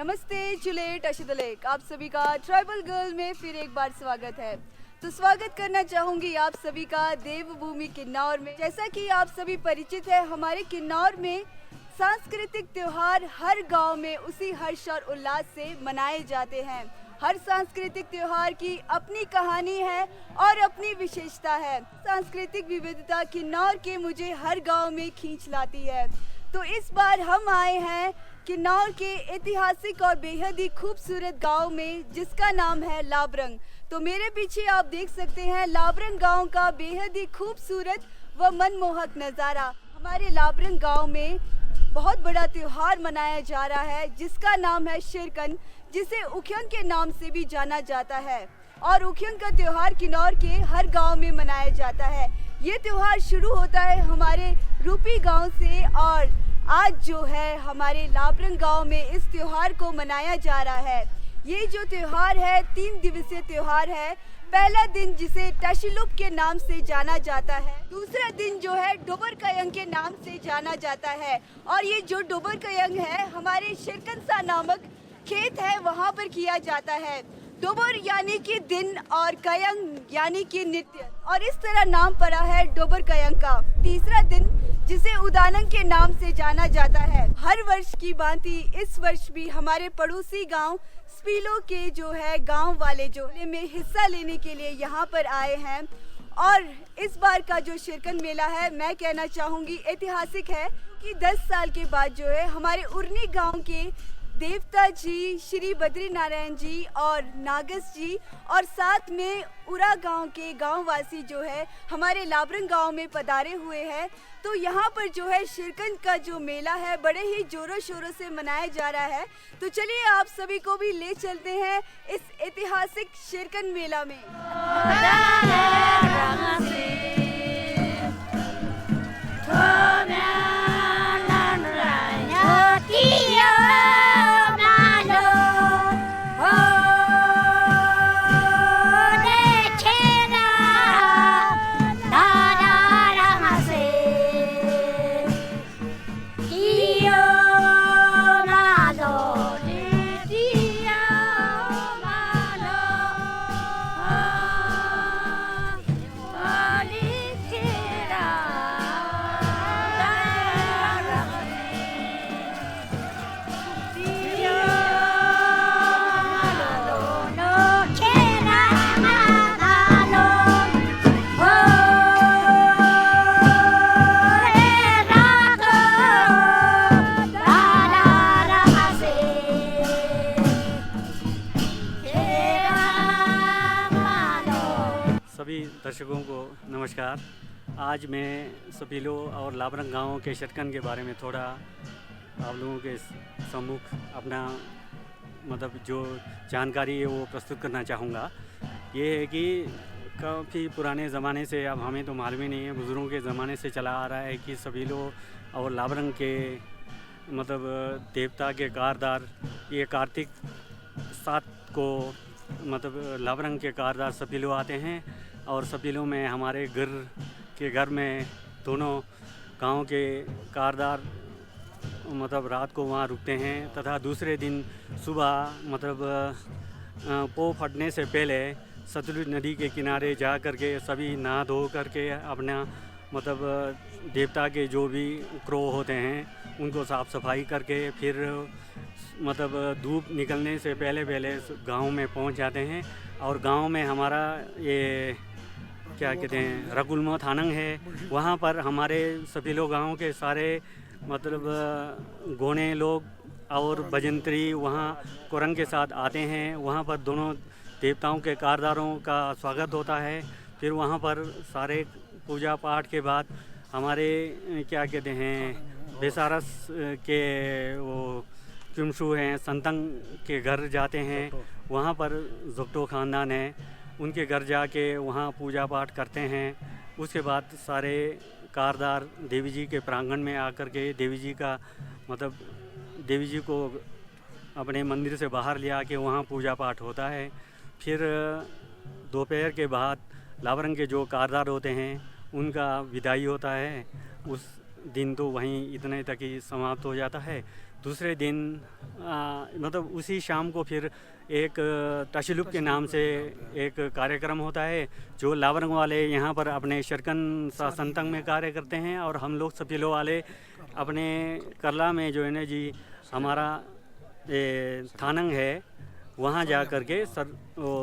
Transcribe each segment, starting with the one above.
नमस्ते चुलेट अशुदलेक, आप सभी का ट्राइबल गर्ल में फिर एक बार स्वागत है। तो स्वागत करना चाहूँगी आप सभी का देवभूमि किन्नौर में। जैसा कि आप सभी परिचित है, हमारे किन्नौर में सांस्कृतिक त्योहार हर गांव में उसी हर्ष और उल्लास से मनाए जाते हैं। हर सांस्कृतिक त्योहार की अपनी कहानी है और अपनी विशेषता है। सांस्कृतिक विविधता किन्नौर के मुझे हर गांव में खींच लाती है। तो इस बार हम आए हैं किन्नौर के ऐतिहासिक और बेहद ही खूबसूरत गांव में, जिसका नाम है लाबरंग। तो मेरे पीछे आप देख सकते हैं लाबरंग गांव का बेहद ही खूबसूरत व मनमोहक नज़ारा। हमारे लाबरंग गांव में बहुत बड़ा त्योहार मनाया जा रहा है, जिसका नाम है शिरकन, जिसे उखियन के नाम से भी जाना जाता है। और उखियन का त्योहार किन्नौर के हर गांव में मनाया जाता है। ये त्योहार शुरू होता है हमारे रूपी गांव से और आज जो है हमारे लाबरंग गांव में इस त्योहार को मनाया जा रहा है। ये जो त्योहार है 3 दिवसीय त्योहार है। पहला दिन जिसे टशिलुप के नाम से जाना जाता है, दूसरा दिन जो है डोबर कयंग के नाम से जाना जाता है और ये जो डोबर कयंग है हमारे शिरकनसा नामक खेत है वहाँ पर किया जाता है। डोबर यानी कि दिन और कयंग यानी कि नृत्य, और इस तरह नाम पड़ा है डोबर कयंग का। तीसरा दिन जिसे उदानंग के नाम से जाना जाता है। हर वर्ष की भांति इस वर्ष भी हमारे पड़ोसी गांव स्पीलो के जो है गांव वाले जो में हिस्सा लेने के लिए यहाँ पर आए हैं। और इस बार का जो शिरकन मेला है, मैं कहना चाहूँगी ऐतिहासिक है कि 10 साल के बाद जो है हमारे उर्नी गांव के देवता जी श्री बद्री नारायण जी और नागस जी और साथ में उरा गांव के गांववासी जो है हमारे लाबरंग गांव में पधारे हुए हैं। तो यहाँ पर जो है शिरकन का जो मेला है बड़े ही जोरों शोरों से मनाया जा रहा है। तो चलिए आप सभी को भी ले चलते हैं इस ऐतिहासिक शिरकन मेला में। सभी दर्शकों को नमस्कार। आज मैं सपीलो और लाबरंग गांव के शिरकन के बारे में थोड़ा आप लोगों के सम्मुख अपना मतलब जो जानकारी है वो प्रस्तुत करना चाहूँगा। ये है कि काफ़ी पुराने ज़माने से, अब हमें तो मालूम ही नहीं है, बुज़ुर्गों के ज़माने से चला आ रहा है कि सपीलो और लाबरंग के मतलब देवता के कारदार ये कार्तिक 7 को मतलब लाबरंग के कारदार सपीलो आते हैं और सपीलो में हमारे घर में दोनों गांव के कारदार मतलब रात को वहाँ रुकते हैं तथा दूसरे दिन सुबह मतलब पो फटने से पहले सतलुज नदी के किनारे जा कर के सभी नहा धो करके अपना मतलब देवता के जो भी क्रो होते हैं उनको साफ़ सफाई करके फिर मतलब धूप निकलने से पहले गांव में पहुंच जाते हैं। और गांव में हमारा ये क्या कहते हैं रकुलमो थानंग है, वहाँ पर हमारे सपीलो गांव के सारे मतलब गोने लोग और भजंत्री वहाँ कुरंग के साथ आते हैं। वहाँ पर दोनों देवताओं के कारदारों का स्वागत होता है। फिर वहाँ पर सारे पूजा पाठ के बाद हमारे क्या कहते हैं बेसारस के वो क्युमशु हैं संतंग के घर जाते हैं। वहाँ पर जोप्टो ख़ानदान है, उनके घर जाके वहाँ पूजा पाठ करते हैं। उसके बाद सारे कारदार देवी जी के प्रांगण में आकर के देवी जी का मतलब देवी जी को अपने मंदिर से बाहर ले आके वहाँ पूजा पाठ होता है। फिर दोपहर के बाद लाबरंग के जो कारदार होते हैं उनका विदाई होता है। उस दिन तो वहीं इतने तक ही समाप्त हो जाता है। दूसरे दिन मतलब उसी शाम को फिर एक तशलुप के नाम से एक कार्यक्रम होता है जो लाबरंग वाले यहाँ पर अपने शरकन संतंग में कार्य करते हैं, और हम लोग सपीलो वाले अपने करला में जो है ना जी हमारा थानंग है वहाँ जा कर के वो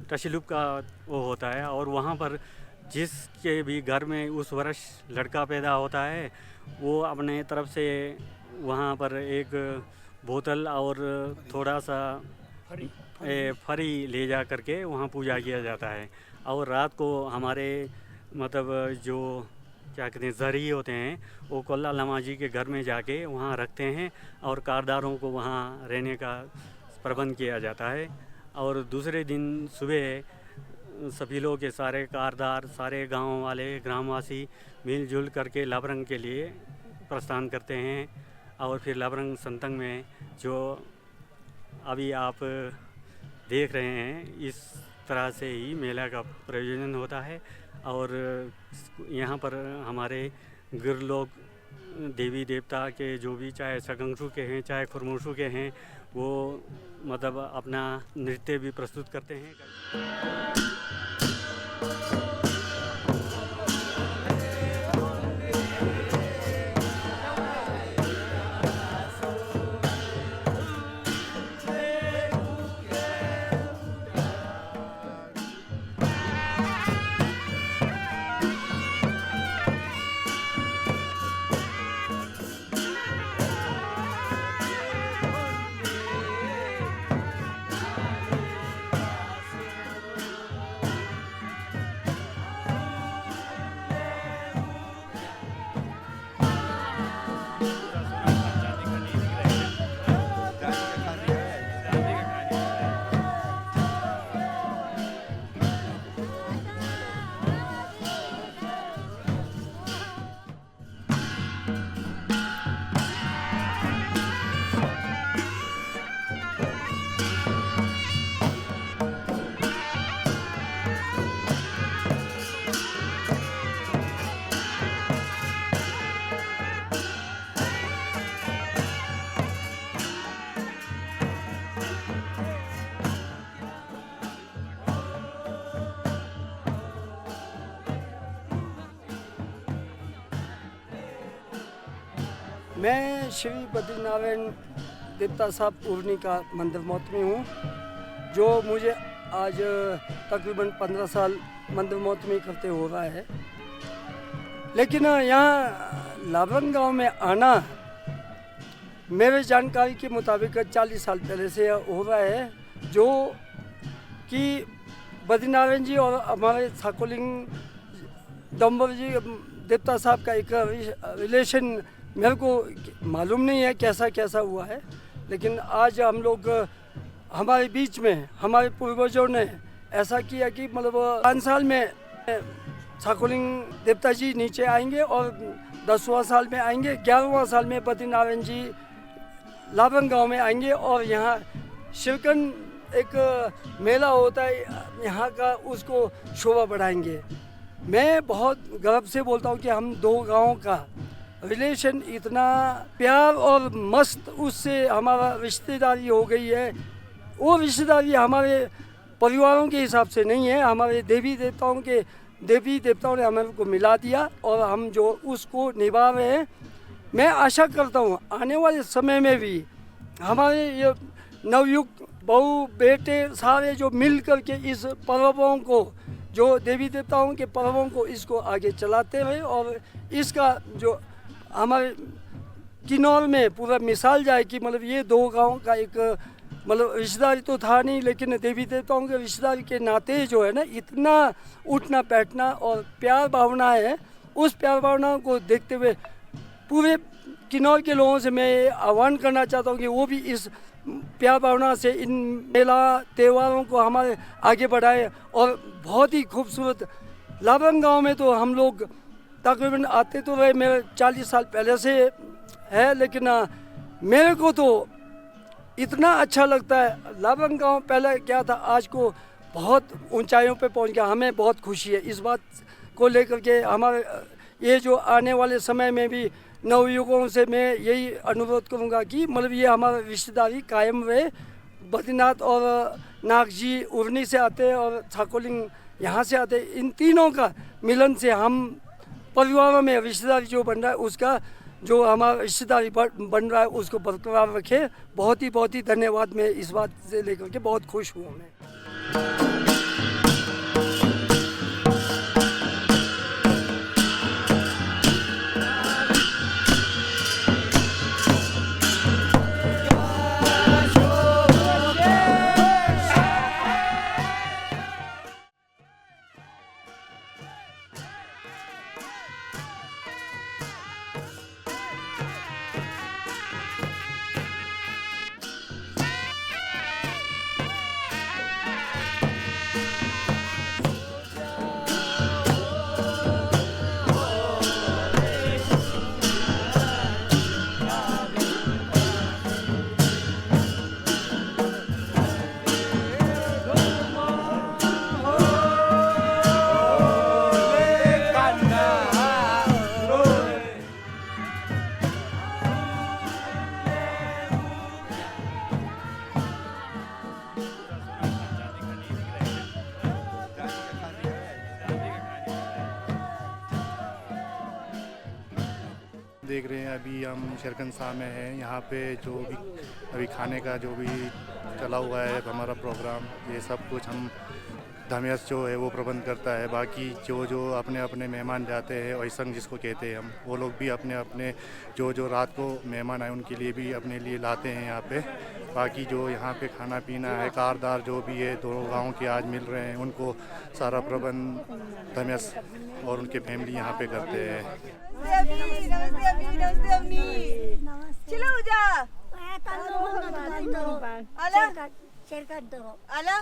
तशलुप का वो होता है, और वहाँ पर जिसके भी घर में उस वर्ष लड़का पैदा होता है वो अपने तरफ से वहाँ पर एक बोतल और थोड़ा सा फरी ले जा करके वहाँ पूजा किया जाता है। और रात को हमारे मतलब जो क्या कहते हैं जरी होते हैं वो कोल्ला लमा जी के घर में जाके वहाँ रखते हैं, और कारदारों को वहाँ रहने का प्रबंध किया जाता है। और दूसरे दिन सुबह सपीलों के सारे कारदार, सारे गांव वाले ग्रामवासी मिलजुल करके लाबरंग के लिए प्रस्थान करते हैं, और फिर लाबरंग संतंग में जो अभी आप देख रहे हैं इस तरह से ही मेला का प्रयोजन होता है। और यहाँ पर हमारे गिर लोग देवी देवता के जो भी चाहे सकंशु के हैं चाहे खुरमुशु के हैं वो मतलब अपना नृत्य भी प्रस्तुत करते हैं। मैं श्री बद्रीनारायण देवता साहब उर्नी का मंदिर मौत में हूँ, जो मुझे आज तकरीबन 15 साल मंदिर मौत में करते हो रहा है। लेकिन यहाँ लाबरंग गांव में आना मेरे जानकारी के मुताबिक 40 साल पहले से हो रहा है, जो कि बद्रीनारायण जी और हमारे साकोलिंग डम्बर जी देवता साहब का एक रिलेशन मेरे को मालूम नहीं है कैसा कैसा हुआ है। लेकिन आज हम लोग हमारे बीच में हमारे पूर्वजों ने ऐसा किया कि मतलब 5 साल में साकोलिंग देवता जी नीचे आएंगे और 10वां साल में आएंगे, 11वां साल में बद्रीनारायण जी लाबरंग गांव में आएंगे, और यहाँ शिरकन एक मेला होता है यहाँ का, उसको शोभा बढ़ाएंगे। मैं बहुत गर्व से बोलता हूँ कि हम दो गाँव का रिलेशन इतना प्यार और मस्त उससे हमारा रिश्तेदारी हो गई है। वो रिश्तेदारी हमारे परिवारों के हिसाब से नहीं है, हमारे देवी देवताओं ने हमें को मिला दिया और हम जो उसको निभा रहे हैं। मैं आशा करता हूँ आने वाले समय में भी हमारे ये नवयुक्त बहू बेटे सारे जो मिल करके इस पर्वों को, जो देवी देवताओं के पर्वों को, इसको आगे चलाते रहे, और इसका जो हमारे किन्नौर में पूरा मिसाल जाए कि मतलब ये दो गांव का एक मतलब रिश्तेदारी तो था नहीं, लेकिन देवी देवताओं के रिश्तेदारी के नाते जो है ना इतना उठना बैठना और प्यार भावना है। उस प्यार भावना को देखते हुए पूरे किन्नौर के लोगों से मैं आह्वान करना चाहता हूँ कि वो भी इस प्यार भावना से इन मेला त्योहारों को हमारे आगे बढ़ाए। और बहुत ही खूबसूरत लाबरंग गाँव में तो हम लोग तकरीबन आते तो रहे, मेरे 40 साल पहले से है, लेकिन मेरे को तो इतना अच्छा लगता है। लाबरंग गाँव पहले क्या था, आज को बहुत ऊंचाइयों पे पहुंच गया। हमें बहुत खुशी है इस बात को लेकर के। हमारे ये जो आने वाले समय में भी नवयुगों से मैं यही अनुरोध करूँगा कि मतलब ये हमारा रिश्तेदारी कायम रहे। बद्रीनाथ और नागजी उर्नी से आते हैं और छाकोलिंग यहाँ से आते हैं। इन तीनों का मिलन से हम परिवारों में रिश्तेदारी जो बन रहा है उसका जो हमारा रिश्तेदारी बन रहा है उसको बरकरार रखे। बहुत ही धन्यवाद। मैं इस बात से लेकर के बहुत खुश हूँ मैं। देख रहे हैं अभी हम शेरकन शाह में हैं। यहाँ पे जो भी अभी खाने का जो भी चला हुआ है हमारा प्रोग्राम, ये सब कुछ हम धमियस जो है वो प्रबंध करता है। बाकी जो अपने अपने मेहमान जाते हैं ओइसंग जिसको कहते हैं हम, वो लोग भी अपने अपने जो रात को मेहमान आए उनके लिए भी अपने लिए लाते हैं यहाँ पे। बाकी जो यहाँ पे खाना पीना है कारदार जो भी है दोनों गाँव के आज मिल रहे हैं उनको सारा प्रबंध धमियस और उनके फैमिली यहाँ पे करते हैं। नमस्ते अम्मी। चलो जा आला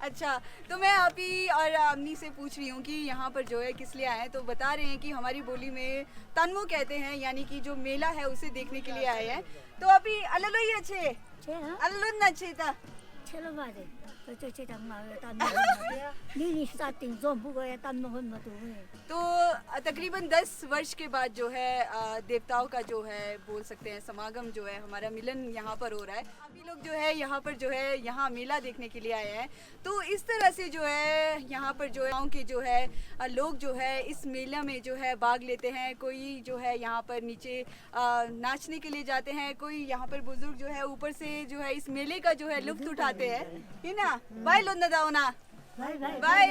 अच्छा, तो मैं आप ही और अम्मी से पूछ रही हूँ कि यहाँ पर जो है किस लिए आए हैं। तो बता रहे हैं कि हमारी बोली में तन्मो कहते हैं, यानी कि जो मेला है उसे देखने के लिए आए हैं। तो आप ही अललो ही अच्छे अललो ना अच्छे था तो तकरीबन 10 वर्ष के बाद जो है देवताओं का जो है बोल सकते हैं समागम जो है हमारा मिलन यहाँ पर हो रहा है। अभी लोग जो है यहाँ पर जो है यहाँ मेला देखने के लिए आए हैं। तो इस तरह से जो है यहाँ पर जो है गाँव के जो है लोग जो है इस मेला में जो है भाग लेते हैं। कोई जो है यहाँ पर नीचे नाचने के लिए जाते हैं, कोई यहाँ पर बुजुर्ग जो है ऊपर से जो है इस मेले का जो है लुत्फ उठाते हैं, है ना। बाय लोना दाओना बाय।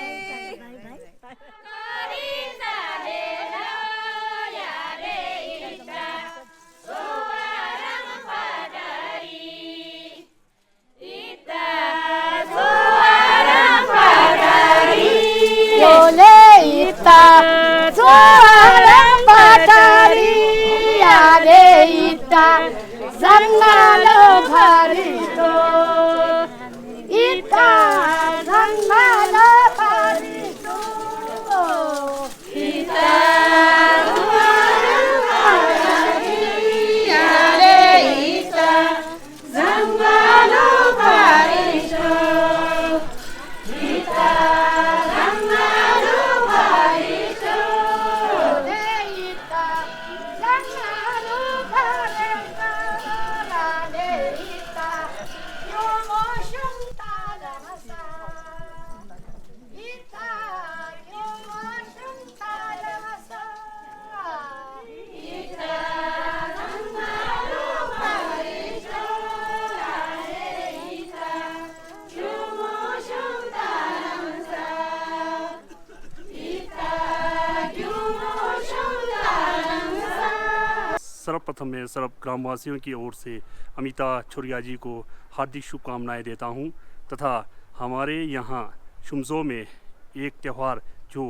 सर्वप्रथम मैं सर्व ग्रामवासियों की ओर से अमिता छुरिया जी को हार्दिक शुभकामनाएं देता हूं तथा हमारे यहाँ शुमजो में एक त्यौहार जो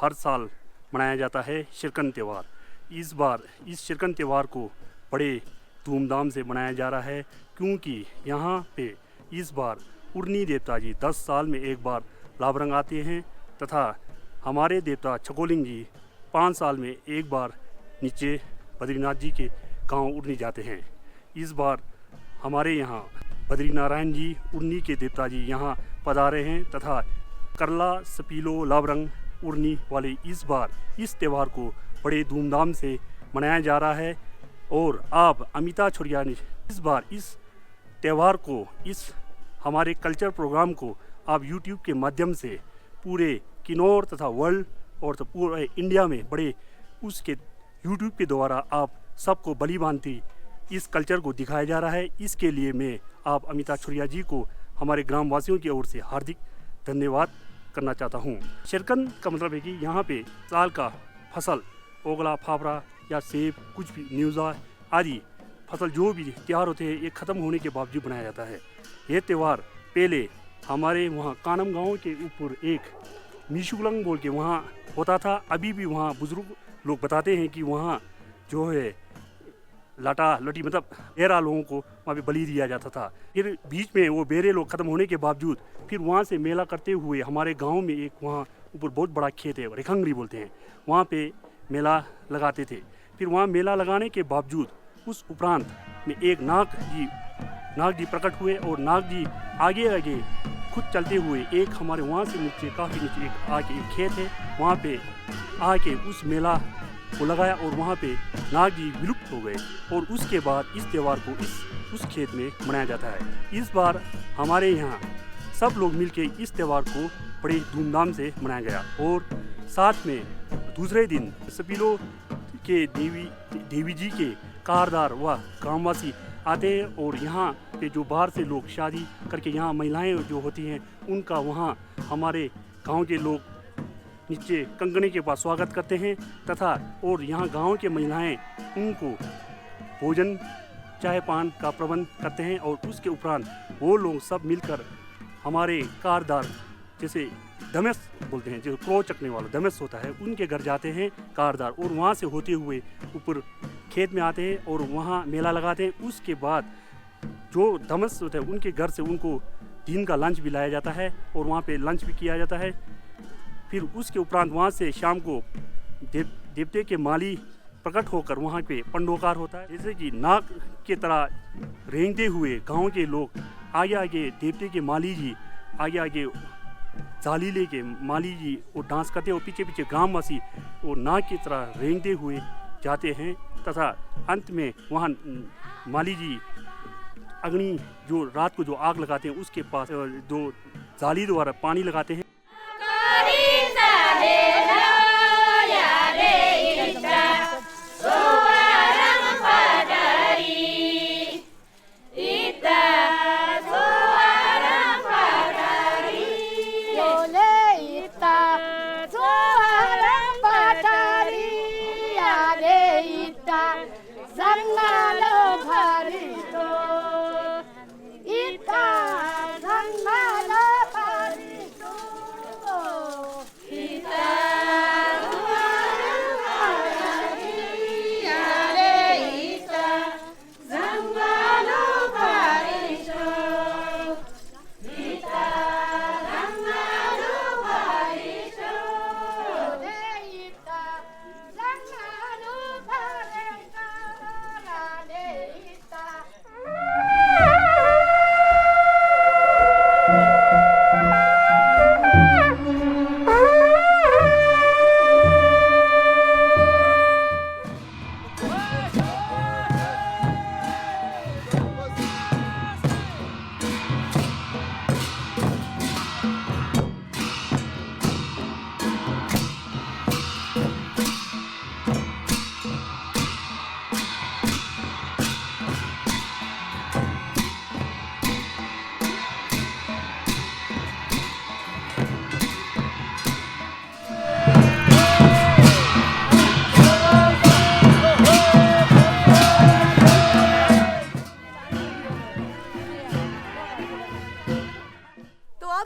हर साल मनाया जाता है शिरकन त्यौहार। इस बार इस शिरकन त्यौहार को बड़े धूमधाम से मनाया जा रहा है क्योंकि यहाँ पे इस बार उर्नी देवता जी 10 साल में एक बार लाबरंग आते हैं तथा हमारे देवता छकोलिंग जी 5 साल में एक बार नीचे बद्रीनाथ जी के गांव उर्नी जाते हैं। इस बार हमारे यहाँ बद्रीनारायण जी उर्नी के देवता जी यहाँ पधारे हैं तथा करला सपीलो लाबरंग उर्नी वाले इस बार इस त्यौहार को बड़े धूमधाम से मनाया जा रहा है। और आप अमिता छुरिया ने इस बार इस त्यौहार को, इस हमारे कल्चर प्रोग्राम को आप यूट्यूब के माध्यम से पूरे किन्नौर तथा वर्ल्ड और तो पूरे इंडिया में बड़े उसके यूट्यूब के द्वारा आप सबको भली भांति इस कल्चर को दिखाया जा रहा है। इसके लिए मैं आप अमिता छुरिया जी को हमारे ग्रामवासियों की ओर से हार्दिक धन्यवाद करना चाहता हूँ। शिरकन का मतलब है कि यहाँ पे साल का फसल ओगला, फाफड़ा या सेब, कुछ भी न्यूज़ा आदि फसल जो भी त्यौहार होते हैं ये ख़त्म होने के बावजूद बनाया जाता है। ये त्यौहार पहले हमारे वहाँ कानम गांव के ऊपर एक मीशुगलंग बोल के वहाँ होता था। अभी भी वहाँ बुजुर्ग लोग बताते हैं कि वहाँ जो है लाटा लटी मतलब बेरा लोगों को वहाँ पे बलि दिया जाता था। फिर बीच में वो बेरे लोग ख़त्म होने के बावजूद फिर वहाँ से मेला करते हुए हमारे गांव में एक वहाँ ऊपर बहुत बड़ा खेत है, रेखंगरी बोलते हैं, वहाँ पे मेला लगाते थे। फिर वहाँ मेला लगाने के बावजूद उस उपरांत में एक नाग जी प्रकट हुए और नाग जी आगे आगे खुद चलते हुए एक हमारे वहाँ से नीचे काफ़ी नीचे एक आके एक खेत है, वहाँ पे आके उस मेला को लगाया और वहाँ पे नाग जी विलुप्त हो गए। और उसके बाद इस त्यौहार को उस खेत में मनाया जाता है। इस बार हमारे यहाँ सब लोग मिलके इस त्यौहार को बड़े धूमधाम से मनाया गया। और साथ में दूसरे दिन सपीलो के देवी जी के कारदार व ग्रामवासी आते हैं और यहाँ पे जो बाहर से लोग शादी करके यहाँ महिलाएं जो होती हैं उनका वहाँ हमारे गांव के लोग नीचे कंगने के पास स्वागत करते हैं तथा और यहाँ गांव के महिलाएं उनको भोजन चाय पान का प्रबंध करते हैं। और उसके उपरांत वो लोग सब मिलकर हमारे कारदार जैसे दमेस बोलते हैं, जो क्रो चकने वाला दमेस होता है, उनके घर जाते हैं कारदार और वहाँ से होते हुए ऊपर खेत में आते हैं और वहाँ मेला लगाते हैं। उसके बाद जो दमस होते हैं उनके घर से उनको दिन का लंच भी लाया जाता है और वहाँ पे लंच भी किया जाता है। फिर उसके उपरांत वहाँ से शाम को देवते के माली प्रकट होकर वहाँ पे पंडोकार होता है। जैसे कि नाग के तरह रेंगते हुए गांव के लोग आगे आगे देवते के माली जी आगे आगे जाली लेके माली जी वो डांस करते हैं और पीछे पीछे ग्रामवासी वो नाग की तरह रेंगते हुए जाते हैं तथा अंत में वहाँ माली जी अग्नि जो रात को जो आग लगाते हैं उसके पास जो जाली द्वारा पानी लगाते हैं।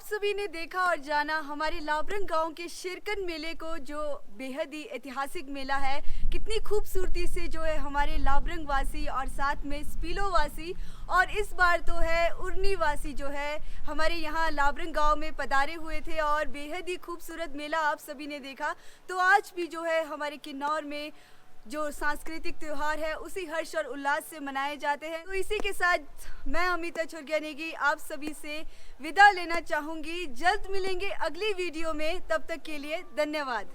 सभी ने देखा और जाना हमारे लाबरंग गांव के शिरकन मेले को, जो बेहद ही ऐतिहासिक मेला है। कितनी खूबसूरती से जो है हमारे लाबरंग वासी और साथ में स्पीलो वासी और इस बार तो है उर्नी वासी जो है हमारे यहाँ लाबरंग गांव में पधारे हुए थे और बेहद ही खूबसूरत मेला आप सभी ने देखा। तो आज भी जो है हमारे किन्नौर में जो सांस्कृतिक त्योहार है उसी हर्ष और उल्लास से मनाए जाते हैं। तो इसी के साथ मैं अमिता छुरगिया नेगी आप सभी से विदा लेना चाहूँगी। जल्द मिलेंगे अगली वीडियो में, तब तक के लिए धन्यवाद।